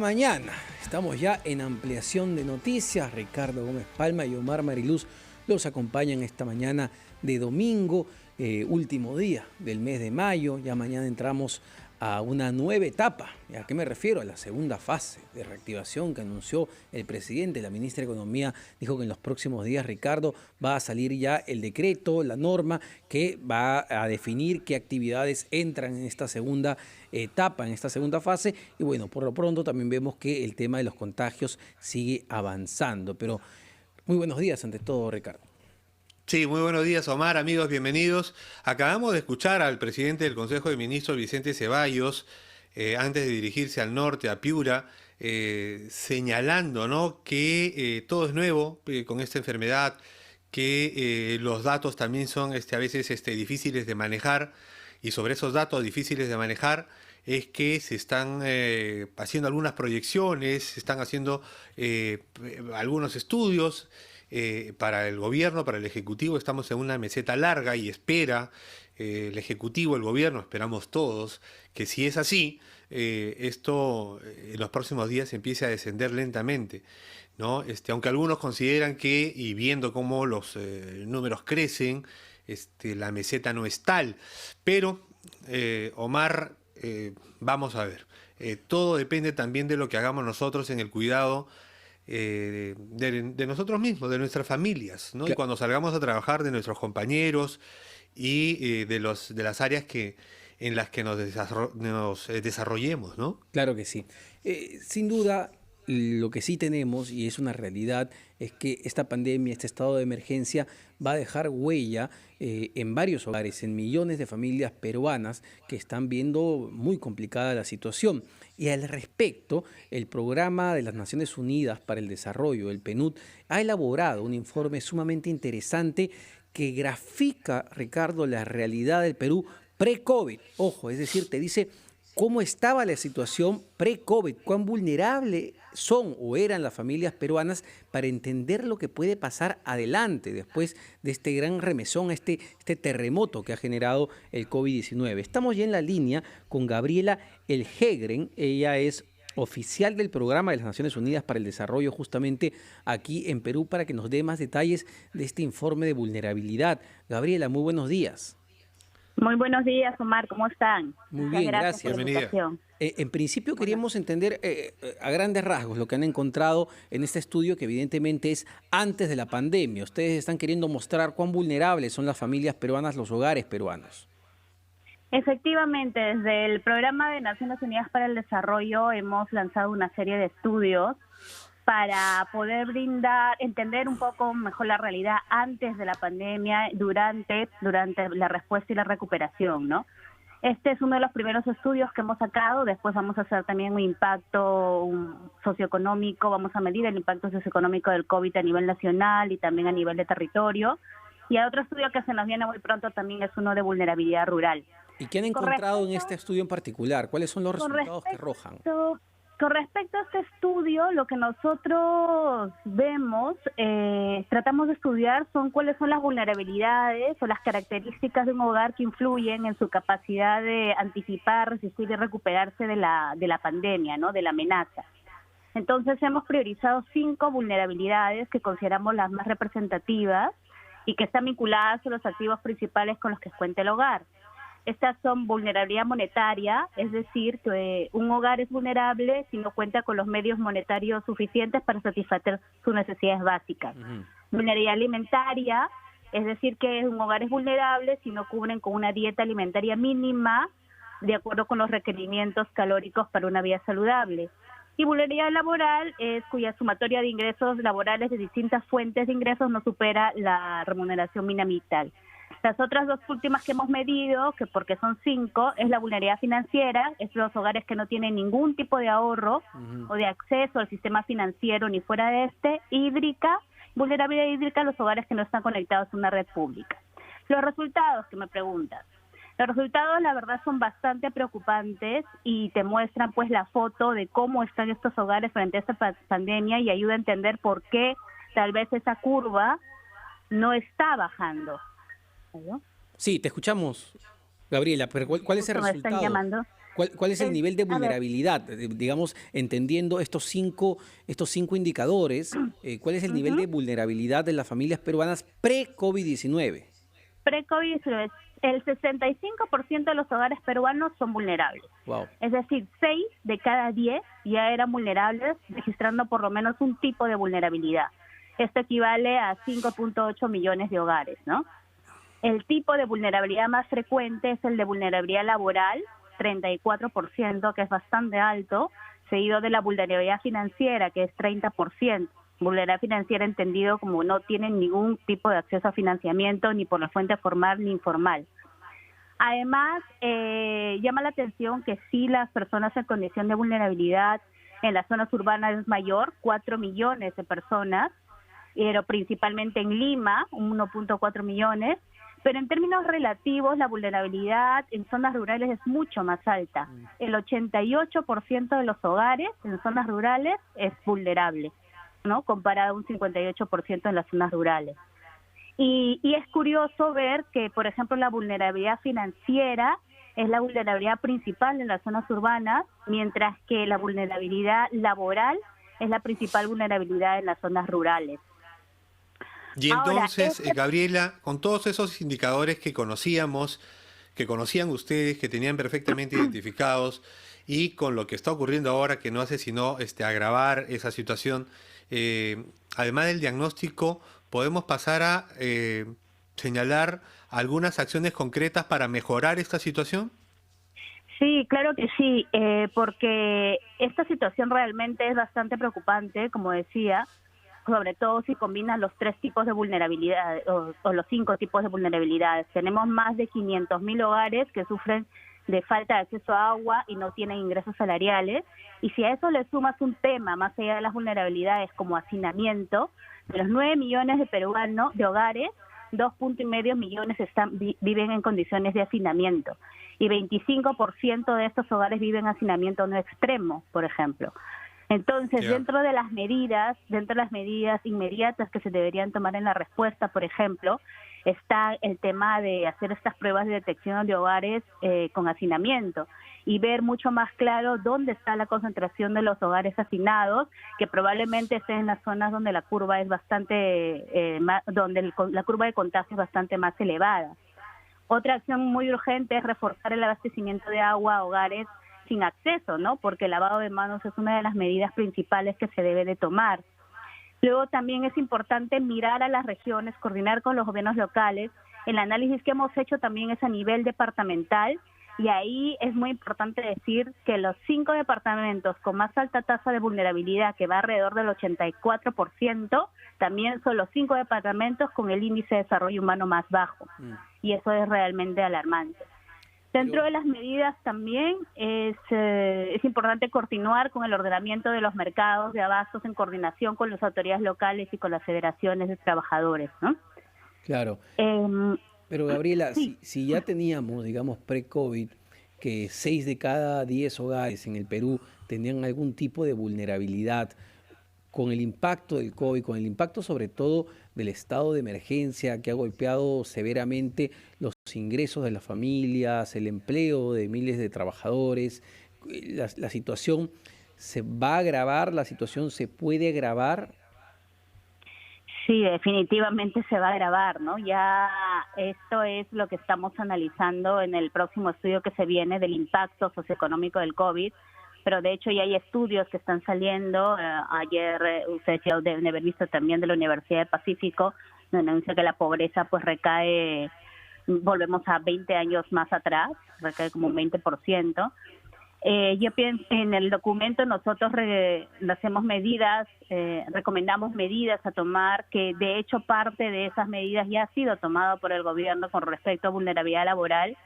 mañana. Estamos ya en ampliación de noticias. Ricardo Gómez Palma y Omar Mariluz los acompañan esta mañana de domingo, último día del mes de mayo. Ya mañana entramos a una nueva etapa. ¿A qué me refiero? A la segunda fase de reactivación que anunció el presidente. La ministra de Economía dijo que en los próximos días, Ricardo, va a salir ya el decreto, la norma que va a definir qué actividades entran en esta segunda etapa, en esta segunda fase. Y bueno, por lo pronto también vemos que el tema de los contagios sigue avanzando. Pero muy buenos días ante todo, Ricardo. Sí, muy buenos días, Omar, amigos, bienvenidos. Acabamos de escuchar al presidente del Consejo de Ministros, Vicente Ceballos, antes de dirigirse al norte, a Piura, señalando, ¿no?, que todo es nuevo con esta enfermedad, que los datos también son a veces difíciles de manejar, y sobre esos datos difíciles de manejar es que se están haciendo algunas proyecciones, se están haciendo algunos estudios. Para el gobierno, para el Ejecutivo, estamos en una meseta larga y espera el Ejecutivo, el gobierno, esperamos todos, que si es así, esto en los próximos días empiece a descender lentamente, ¿no? Aunque algunos consideran que, y viendo cómo los números crecen, la meseta no es tal. Pero, Omar, vamos a ver, todo depende también de lo que hagamos nosotros en el cuidado de nosotros mismos, de nuestras familias, ¿no? Y cuando salgamos a trabajar, de nuestros compañeros y de las áreas en las que nos desarrollemos, ¿no? Claro que sí. Sin duda, lo que sí tenemos, y es una realidad, es que esta pandemia, este estado de emergencia, va a dejar huella en varios hogares, en millones de familias peruanas que están viendo muy complicada la situación. Y al respecto, el Programa de las Naciones Unidas para el Desarrollo, el PNUD, ha elaborado un informe sumamente interesante que grafica, Ricardo, la realidad del Perú pre-COVID. Ojo, es decir, te dice cómo estaba la situación pre-COVID, cuán vulnerables son o eran las familias peruanas para entender lo que puede pasar adelante después de este gran remesón, este terremoto que ha generado el COVID-19. Estamos ya en la línea con Gabriela Eljegren. Ella es oficial del Programa de las Naciones Unidas para el Desarrollo justamente aquí en Perú, para que nos dé más detalles de este informe de vulnerabilidad. Gabriela, muy buenos días. Muy buenos días, Omar, ¿cómo están? Muy bien, gracias. Por la invitación. En principio queríamos entender a grandes rasgos lo que han encontrado en este estudio, que evidentemente es antes de la pandemia. Ustedes están queriendo mostrar cuán vulnerables son las familias peruanas, los hogares peruanos. Efectivamente, desde el Programa de Naciones Unidas para el Desarrollo hemos lanzado una serie de estudios para poder entender un poco mejor la realidad antes de la pandemia, durante la respuesta y la recuperación, ¿no? Este es uno de los primeros estudios que hemos sacado. Después vamos a hacer también un impacto socioeconómico, vamos a medir el impacto socioeconómico del COVID a nivel nacional y también a nivel de territorio. Y el otro estudio que se nos viene muy pronto también es uno de vulnerabilidad rural. ¿Y qué han encontrado en este estudio en particular? ¿Cuáles son los resultados que arrojan? Con respecto a este estudio, lo que nosotros vemos, tratamos de estudiar cuáles son las vulnerabilidades o las características de un hogar que influyen en su capacidad de anticipar, resistir y recuperarse de la pandemia, ¿no?, de la amenaza. Entonces hemos priorizado 5 vulnerabilidades que consideramos las más representativas y que están vinculadas a los activos principales con los que cuenta el hogar. Estas son vulnerabilidad monetaria, es decir, que un hogar es vulnerable si no cuenta con los medios monetarios suficientes para satisfacer sus necesidades básicas. Vulnerabilidad alimentaria, es decir, que un hogar es vulnerable si no cubren con una dieta alimentaria mínima de acuerdo con los requerimientos calóricos para una vida saludable. Y vulnerabilidad laboral es cuya sumatoria de ingresos laborales de distintas fuentes de ingresos no supera la remuneración mínima vital. Las otras 2 últimas que hemos medido, que porque son 5, es la vulnerabilidad financiera, es los hogares que no tienen ningún tipo de ahorro o de acceso al sistema financiero ni fuera de hídrica, vulnerabilidad hídrica, los hogares que no están conectados a una red pública. Los resultados que me preguntas. Los resultados, la verdad, son bastante preocupantes y te muestran pues la foto de cómo están estos hogares frente a esta pandemia y ayuda a entender por qué tal vez esa curva no está bajando. Sí, te escuchamos, Gabriela, pero ¿cuál es el resultado? ¿Cuál es el nivel de A ver, vulnerabilidad? Digamos, entendiendo estos cinco indicadores, ¿cuál es el nivel ujú. de vulnerabilidad de las familias peruanas pre-COVID-19? Pre-COVID, el 65% de los hogares peruanos son vulnerables. Wow. Es decir, 6 de cada 10 ya eran vulnerables, registrando por lo menos un tipo de vulnerabilidad. Esto equivale a 5.8 millones de hogares, ¿no? El tipo de vulnerabilidad más frecuente es el de vulnerabilidad laboral, 34%, que es bastante alto, seguido de la vulnerabilidad financiera, que es 30%. Vulnerabilidad financiera entendido como no tienen ningún tipo de acceso a financiamiento ni por la fuente formal ni informal. Además, llama la atención que sí las personas en condición de vulnerabilidad en las zonas urbanas es mayor, 4 millones de personas, pero principalmente en Lima, 1.4 millones, pero en términos relativos la vulnerabilidad en zonas rurales es mucho más alta. El 88% de los hogares en zonas rurales es vulnerable, ¿no? Comparado a un 58% en las zonas rurales. Y es curioso ver que, por ejemplo, la vulnerabilidad financiera es la vulnerabilidad principal en las zonas urbanas, mientras que la vulnerabilidad laboral es la principal vulnerabilidad en las zonas rurales. Y Ahora, entonces, Gabriela, con todos esos indicadores que conocíamos, que conocían ustedes, que tenían perfectamente identificados, y con lo que está ocurriendo ahora, que no hace sino agravar esa situación, además del diagnóstico, podemos pasar a señalar algunas acciones concretas para mejorar esta situación. sí, claro que sí, porque esta situación realmente es bastante preocupante, como decía, sobre todo si combinas los 3 tipos de vulnerabilidad o los 5 tipos de vulnerabilidades. Tenemos más de 500.000 hogares que sufren de falta de acceso a agua y no tienen ingresos salariales. Y si a eso le sumas un tema más allá de las vulnerabilidades como hacinamiento, de los 9 millones de peruanos de hogares, 2,5 millones viven en condiciones de hacinamiento y 25% de estos hogares viven en hacinamiento no extremo, por ejemplo. Entonces, Ya. dentro de las medidas inmediatas que se deberían tomar en la respuesta, por ejemplo, está el tema de hacer estas pruebas de detección de hogares con hacinamiento y ver mucho más claro dónde está la concentración de los hogares hacinados, que probablemente estén en las zonas donde la curva es la curva de contagio es bastante más elevada. Otra acción muy urgente es reforzar el abastecimiento de agua a hogares sin acceso, ¿no? Porque el lavado de manos es una de las medidas principales que se debe de tomar. Luego también es importante mirar a las regiones, coordinar con los gobiernos locales. El análisis que hemos hecho también es a nivel departamental y ahí es muy importante decir que los 5 departamentos con más alta tasa de vulnerabilidad, que va alrededor del 84%, también son los 5 departamentos con el índice de desarrollo humano más bajo. Y eso es realmente alarmante. Dentro de las medidas también es importante continuar con el ordenamiento de los mercados de abastos en coordinación con las autoridades locales y con las federaciones de trabajadores, ¿no? Claro. Em, Pero Gabriela, sí, si ya teníamos, digamos, pre-COVID, que 6 de cada 10 hogares en el Perú tenían algún tipo de vulnerabilidad, con el impacto del COVID, con el impacto sobre todo del estado de emergencia que ha golpeado severamente los ingresos de las familias, el empleo de miles de trabajadores, la situación se va a agravar, la situación se puede agravar. sí, definitivamente se va a agravar, ¿no? Ya esto es lo que estamos analizando en el próximo estudio que se viene del impacto socioeconómico del COVID, pero de hecho ya hay estudios que están saliendo. Ayer ustedes ya deben haber visto también de la Universidad del Pacífico, donde anuncia que la pobreza pues recae, volvemos a 20 años más atrás, recae como un 20%. Yo pienso, en el documento nosotros hacemos medidas, recomendamos medidas a tomar, que de hecho parte de esas medidas ya ha sido tomada por el gobierno con respecto a vulnerabilidad laboral,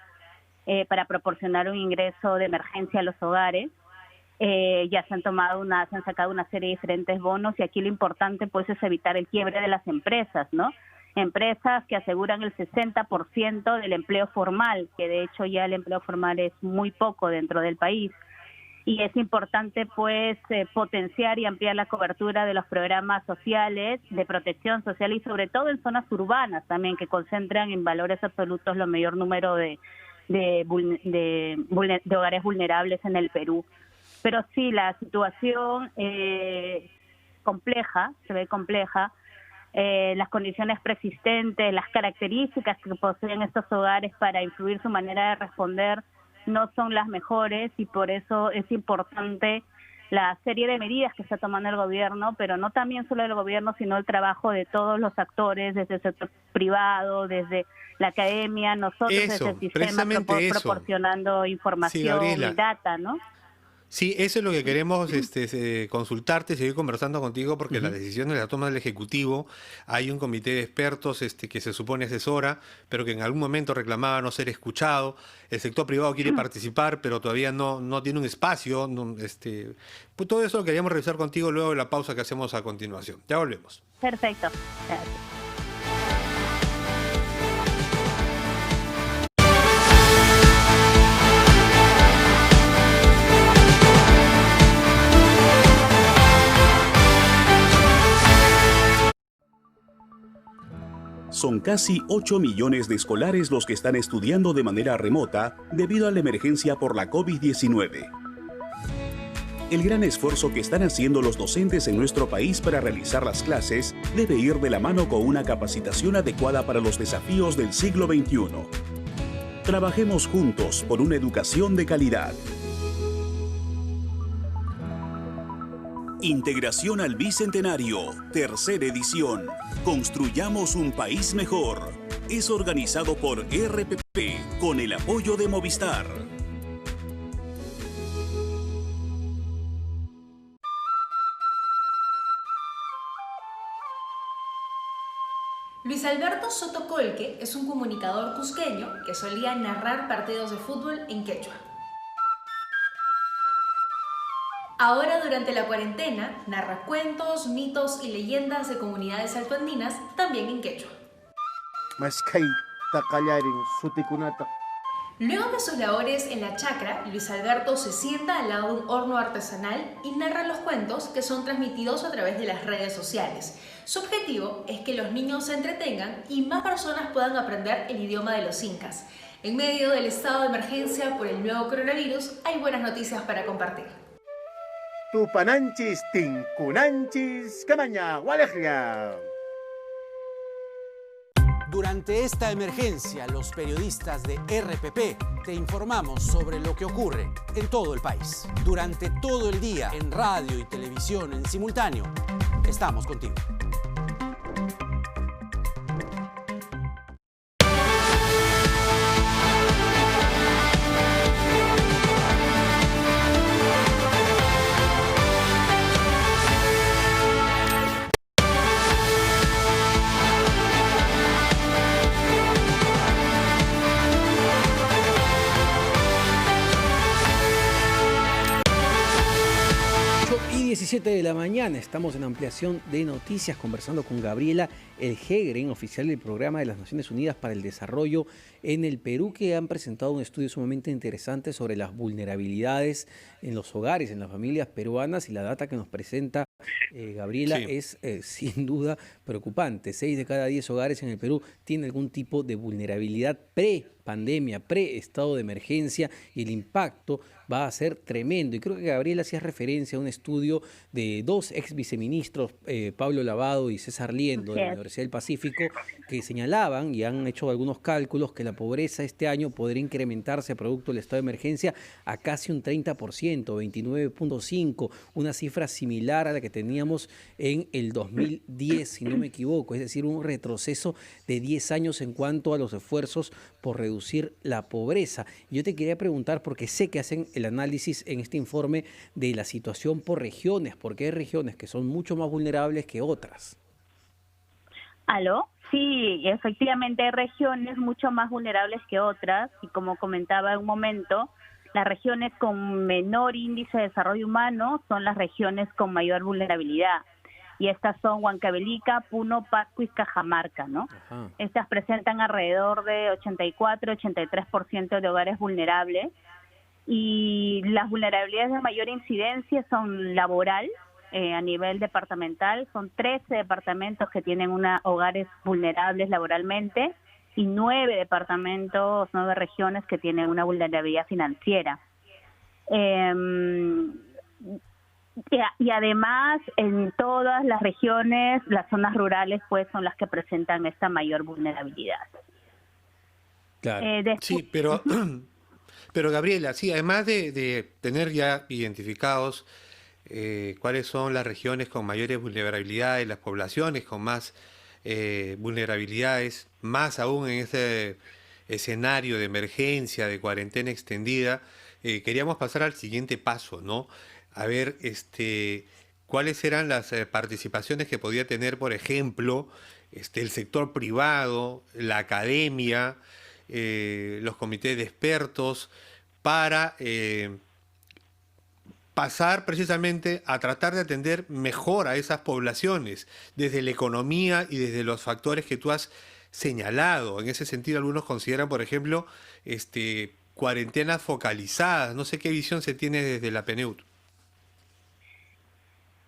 para proporcionar un ingreso de emergencia a los hogares. Ya se han sacado una serie de diferentes bonos y aquí lo importante pues es evitar el quiebre de las empresas, ¿no? Empresas que aseguran el 60% del empleo formal, que de hecho ya el empleo formal es muy poco dentro del país. Y es importante pues potenciar y ampliar la cobertura de los programas sociales, de protección social y sobre todo en zonas urbanas también, que concentran en valores absolutos lo mayor número de de hogares vulnerables en el Perú. Pero sí, la situación compleja, se ve compleja. Las condiciones preexistentes, las características que poseen estos hogares para influir su manera de responder no son las mejores, y por eso es importante la serie de medidas que está tomando el gobierno, pero no también solo el gobierno, sino el trabajo de todos los actores, desde el sector privado, desde la academia, nosotros desde el sistema proporcionando información y data, ¿no? Sí, eso es lo que queremos consultarte, seguir conversando contigo, porque las decisiones las toma el Ejecutivo. Hay un comité de expertos que se supone asesora, pero que en algún momento reclamaba no ser escuchado. El sector privado quiere participar, pero todavía no tiene un espacio. Pues todo eso lo queríamos revisar contigo luego de la pausa que hacemos a continuación. Ya volvemos. Perfecto. Gracias. Son casi 8 millones de escolares los que están estudiando de manera remota debido a la emergencia por la COVID-19. El gran esfuerzo que están haciendo los docentes en nuestro país para realizar las clases debe ir de la mano con una capacitación adecuada para los desafíos del siglo XXI. Trabajemos juntos por una educación de calidad. Integración al Bicentenario, tercera edición. Construyamos un país mejor. Es organizado por RPP con el apoyo de Movistar. Luis Alberto Soto Colque es un comunicador cusqueño que solía narrar partidos de fútbol en quechua. Ahora, durante la cuarentena, narra cuentos, mitos y leyendas de comunidades altoandinas, también en quechua. Luego de sus labores en la chacra, Luis Alberto se sienta al lado de un horno artesanal y narra los cuentos que son transmitidos a través de las redes sociales. Su objetivo es que los niños se entretengan y más personas puedan aprender el idioma de los incas. En medio del estado de emergencia por el nuevo coronavirus, hay buenas noticias para compartir. Tupananchis, Tincunanchis, Camaña, Gualeja. Durante esta emergencia, los periodistas de RPP te informamos sobre lo que ocurre en todo el país. Durante todo el día, en radio y televisión en simultáneo, estamos contigo. Y 17 de la mañana, estamos en ampliación de noticias conversando con Gabriela Eljegren, oficial del Programa de las Naciones Unidas para el Desarrollo en el Perú, que han presentado un estudio sumamente interesante sobre las vulnerabilidades en los hogares, en las familias peruanas, y la data que nos presenta Gabriela es sin duda preocupante. 6 de cada 10 hogares en el Perú tienen algún tipo de vulnerabilidad pre-pandemia, pre-estado de emergencia, y el impacto va a ser tremendo. Y creo que Gabriela hacía referencia a un estudio de 2 ex viceministros, Pablo Lavado y César Liendo, de la Universidad del Pacífico, que señalaban y han hecho algunos cálculos que la pobreza este año podría incrementarse producto del estado de emergencia a casi un 30%, 29.5%, una cifra similar a la que teníamos en el 2010, si no me equivoco, es decir, un retroceso de 10 años en cuanto a los esfuerzos por reducir la pobreza. Yo te quería preguntar, porque sé que hacen el análisis en este informe de la situación por regiones, porque hay regiones que son mucho más vulnerables que otras. ¿Aló? Sí, efectivamente hay regiones mucho más vulnerables que otras, y como comentaba en un momento, las regiones con menor índice de desarrollo humano son las regiones con mayor vulnerabilidad. Y estas son Huancavelica, Puno, Pasco y Cajamarca, ¿no? Ajá. Estas presentan alrededor de 84-83% de hogares vulnerables, y las vulnerabilidades de mayor incidencia son laboral. A nivel departamental son 13 departamentos que tienen hogares vulnerables laboralmente, y 9 departamentos, 9 regiones que tienen una vulnerabilidad financiera. Y además, en todas las regiones, las zonas rurales pues son las que presentan esta mayor vulnerabilidad. Claro. Sí, pero Gabriela, sí, además de tener ya identificados cuáles son las regiones con mayores vulnerabilidades, las poblaciones con más vulnerabilidades, más aún en este escenario de emergencia, de cuarentena extendida, queríamos pasar al siguiente paso, ¿no? A ver, cuáles eran las participaciones que podía tener, por ejemplo, el sector privado, la academia, los comités de expertos, para pasar precisamente a tratar de atender mejor a esas poblaciones, desde la economía y desde los factores que tú has señalado. En ese sentido, algunos consideran, por ejemplo, cuarentenas focalizadas. No sé qué visión se tiene desde la PNUD.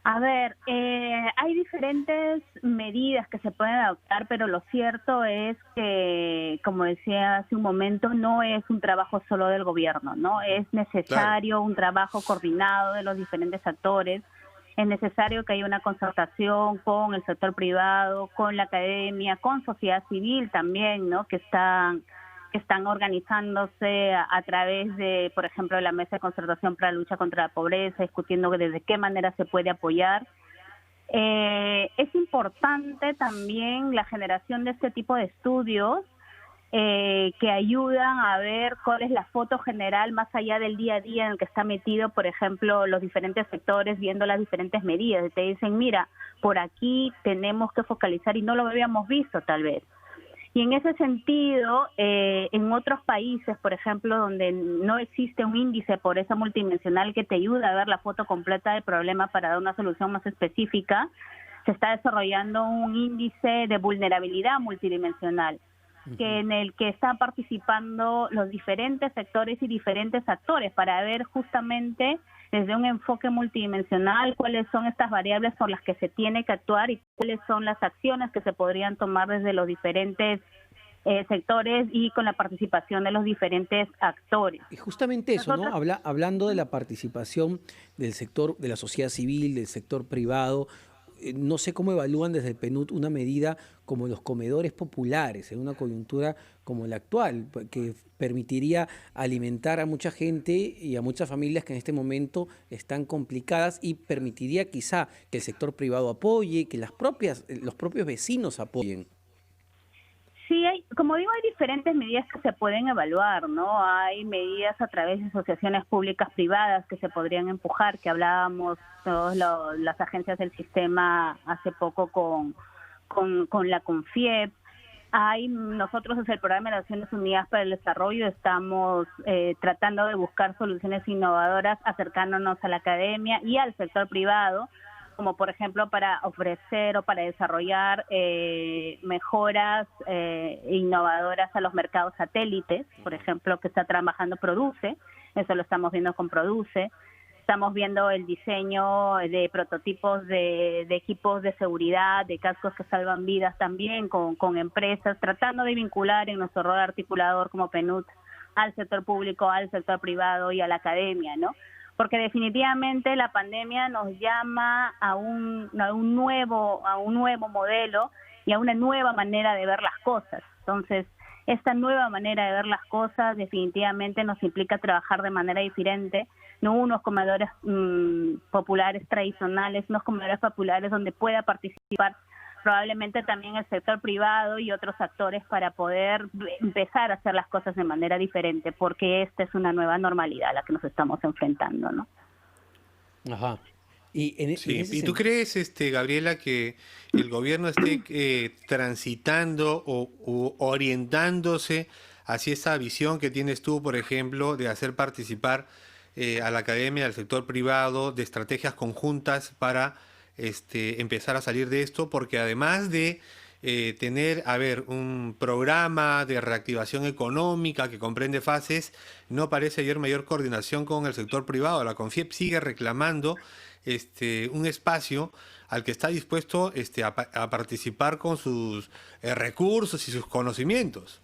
A ver, hay diferentes medidas que se pueden adoptar, pero lo cierto es que, como decía hace un momento, no es un trabajo solo del gobierno, ¿no? Es necesario un trabajo coordinado de los diferentes actores. Es necesario que haya una concertación con el sector privado, con la academia, con sociedad civil también, ¿no? Que están organizándose a través de, por ejemplo, la Mesa de Concertación para la Lucha contra la Pobreza, discutiendo desde qué manera se puede apoyar. Es importante también la generación de este tipo de estudios que ayudan a ver cuál es la foto general más allá del día a día en el que está metido, por ejemplo, los diferentes sectores viendo las diferentes medidas. Te dicen, mira, por aquí tenemos que focalizar y no lo habíamos visto tal vez. Y en ese sentido, en otros países, por ejemplo, donde no existe un índice de pobreza multidimensional que te ayuda a ver la foto completa del problema para dar una solución más específica, se está desarrollando un índice de vulnerabilidad multidimensional, en el que están participando los diferentes sectores y diferentes actores para ver justamente desde un enfoque multidimensional cuáles son estas variables por las que se tiene que actuar y cuáles son las acciones que se podrían tomar desde los diferentes sectores y con la participación de los diferentes actores. Y justamente eso, ¿no? Hablando de la participación del sector, de la sociedad civil, del sector privado, no sé cómo evalúan desde el PNUD una medida como los comedores populares en una coyuntura como la actual, que permitiría alimentar a mucha gente y a muchas familias que en este momento están complicadas y permitiría quizá que el sector privado apoye, que los propios vecinos apoyen. Sí, como digo, hay diferentes medidas que se pueden evaluar, ¿no? Hay medidas a través de asociaciones públicas privadas que se podrían empujar, que hablábamos todas las agencias del sistema hace poco con la CONFIEP. Nosotros desde el Programa de Naciones Unidas para el Desarrollo estamos tratando de buscar soluciones innovadoras acercándonos a la academia y al sector privado, como por ejemplo para ofrecer o para desarrollar mejoras innovadoras a los mercados satélites, por ejemplo, que está trabajando Produce, eso lo estamos viendo con Produce. Estamos viendo el diseño de prototipos de equipos de seguridad, de cascos que salvan vidas también con empresas, tratando de vincular en nuestro rol articulador como PNUD al sector público, al sector privado y a la academia, ¿no? Porque definitivamente la pandemia nos llama a un nuevo modelo y a una nueva manera de ver las cosas. Entonces, esta nueva manera de ver las cosas definitivamente nos implica trabajar de manera diferente, no unos comedores populares tradicionales, unos comedores populares donde pueda participar probablemente también el sector privado y otros actores para poder empezar a hacer las cosas de manera diferente, porque esta es una nueva normalidad a la que nos estamos enfrentando, ¿no? Ajá. ¿Y tú crees, Gabriela, que el gobierno esté transitando o orientándose hacia esa visión que tienes tú, por ejemplo, de hacer participar a la academia, al sector privado, de estrategias conjuntas para empezar a salir de esto? Porque además de tener, un programa de reactivación económica que comprende fases, no parece haber mayor coordinación con el sector privado. La CONFIEP sigue reclamando un espacio al que está dispuesto a participar con sus recursos y sus conocimientos.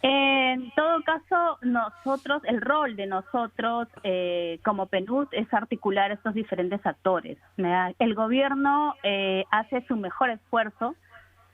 En todo caso, el rol de nosotros como PNUD es articular estos diferentes actores, ¿verdad? El gobierno hace su mejor esfuerzo.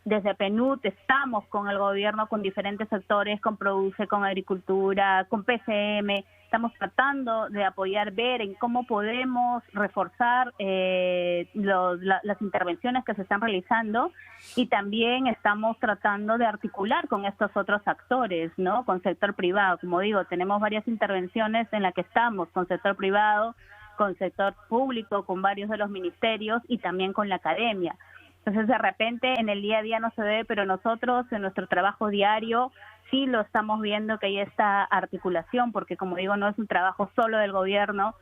Desde PNUD estamos con el gobierno, con diferentes sectores, con Produce, con Agricultura, con PCM. Estamos tratando de apoyar, ver en cómo podemos reforzar las intervenciones que se están realizando, y también estamos tratando de articular con estos otros actores, ¿no? Con sector privado. Como digo, tenemos varias intervenciones en las que estamos con sector privado, con sector público, con varios de los ministerios y también con la academia. Entonces, de repente, en el día a día no se ve, pero nosotros, en nuestro trabajo diario, sí lo estamos viendo que hay esta articulación, porque, como digo, no es un trabajo solo del gobierno,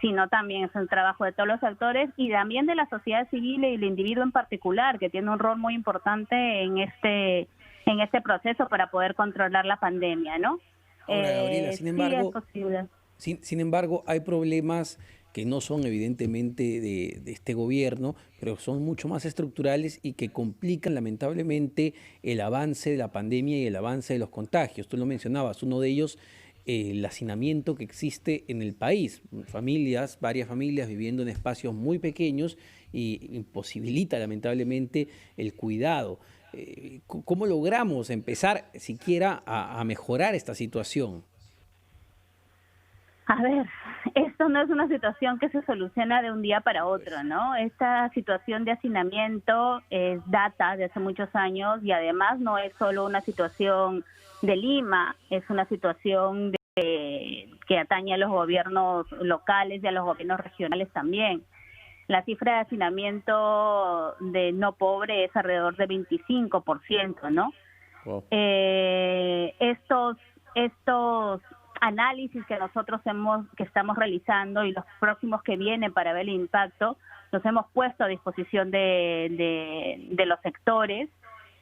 sino también es un trabajo de todos los actores y también de la sociedad civil y el individuo en particular, que tiene un rol muy importante en este proceso para poder controlar la pandemia, ¿no? Ahora, Gabriela, sin embargo, sí es posible. Sin embargo, hay problemas que no son evidentemente de este gobierno, pero son mucho más estructurales y que complican lamentablemente el avance de la pandemia y el avance de los contagios. Tú lo mencionabas, uno de ellos, el hacinamiento que existe en el país. Varias familias viviendo en espacios muy pequeños y imposibilita lamentablemente el cuidado. ¿Cómo logramos empezar siquiera a mejorar esta situación? A ver, esto no es una situación que se soluciona de un día para otro, ¿no? Esta situación de hacinamiento data de hace muchos años y además no es solo una situación de Lima, es una situación que atañe a los gobiernos locales y a los gobiernos regionales también. La cifra de hacinamiento de no pobre es alrededor de 25%, ¿no? Wow. Estos análisis que nosotros estamos realizando y los próximos que vienen para ver el impacto, nos hemos puesto a disposición de los sectores.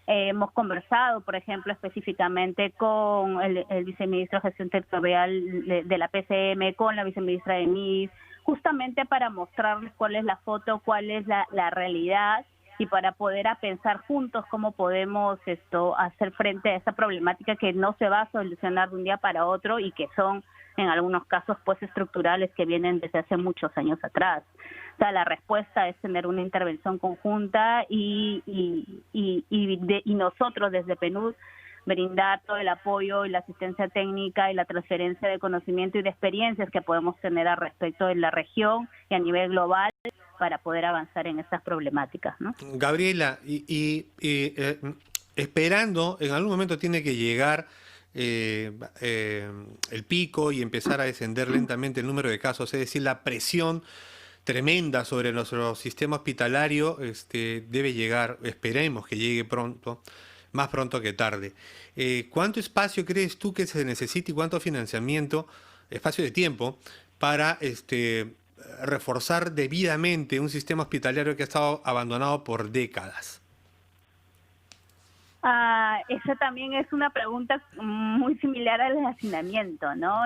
Hemos conversado, por ejemplo, específicamente con el viceministro de Gestión Territorial de la PCM, con la viceministra de MIS, justamente para mostrarles cuál es la foto, cuál es la realidad y para poder pensar juntos cómo podemos hacer frente a esa problemática que no se va a solucionar de un día para otro y que son en algunos casos pues estructurales que vienen desde hace muchos años atrás. O sea, la respuesta es tener una intervención conjunta y nosotros desde PNUD brindar todo el apoyo y la asistencia técnica y la transferencia de conocimiento y de experiencias que podemos tener al respecto de la región y a nivel global para poder avanzar en estas problemáticas, ¿no? Gabriela, esperando, en algún momento tiene que llegar el pico y empezar a descender lentamente el número de casos, es decir, la presión tremenda sobre nuestro sistema hospitalario debe llegar, esperemos que llegue pronto, más pronto que tarde. ¿Cuánto espacio crees tú que se necesita y cuánto financiamiento, espacio de tiempo, para reforzar debidamente un sistema hospitalario que ha estado abandonado por décadas? Esa también es una pregunta muy similar al hacinamiento, ¿no?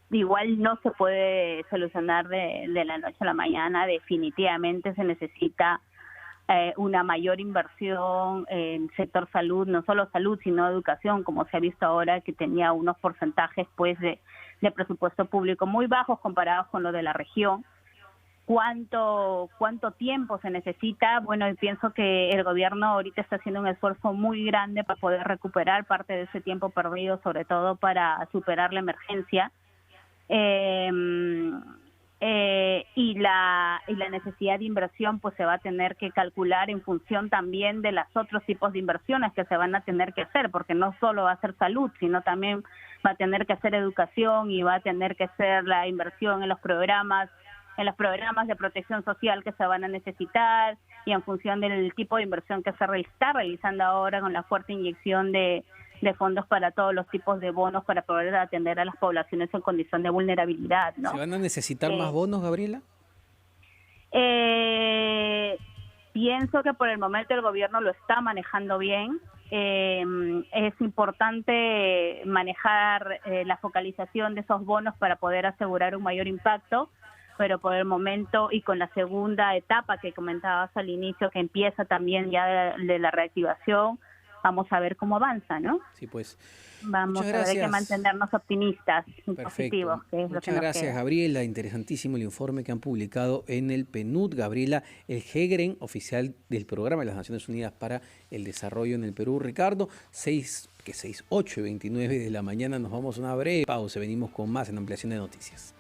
Igual no se puede solucionar de la noche a la mañana. Definitivamente se necesita una mayor inversión en sector salud, no solo salud, sino educación, como se ha visto ahora, que tenía unos porcentajes pues de presupuesto público muy bajos comparados con lo de la región. ¿Cuánto tiempo se necesita? Bueno, y pienso que el gobierno ahorita está haciendo un esfuerzo muy grande para poder recuperar parte de ese tiempo perdido, sobre todo para superar la emergencia. Y la necesidad de inversión pues se va a tener que calcular en función también de los otros tipos de inversiones que se van a tener que hacer, porque no solo va a ser salud, sino también va a tener que hacer educación y va a tener que hacer la inversión en los programas de protección social que se van a necesitar, y en función del tipo de inversión que se está realizando ahora con la fuerte inyección de fondos para todos los tipos de bonos para poder atender a las poblaciones en condición de vulnerabilidad, ¿no? ¿Se van a necesitar más bonos, Gabriela? Pienso que por el momento el gobierno lo está manejando bien. Es importante manejar la focalización de esos bonos para poder asegurar un mayor impacto. pero por el momento y con la segunda etapa que comentabas al inicio, que empieza también ya de la reactivación, vamos a ver cómo avanza, ¿no? Sí, pues. Vamos Muchas a ver, hay que gracias. mantenernos optimistas y Perfecto. positivos, que es lo que Muchas nos gracias, queda. Gabriela. Interesantísimo el informe que han publicado en el PNUD. Gabriela, el GEGREN oficial del Programa de las Naciones Unidas para el Desarrollo en el Perú. Ricardo, 6, 8 y 29 de la mañana. Nos vamos a una breve pausa. Venimos con más en Ampliación de Noticias.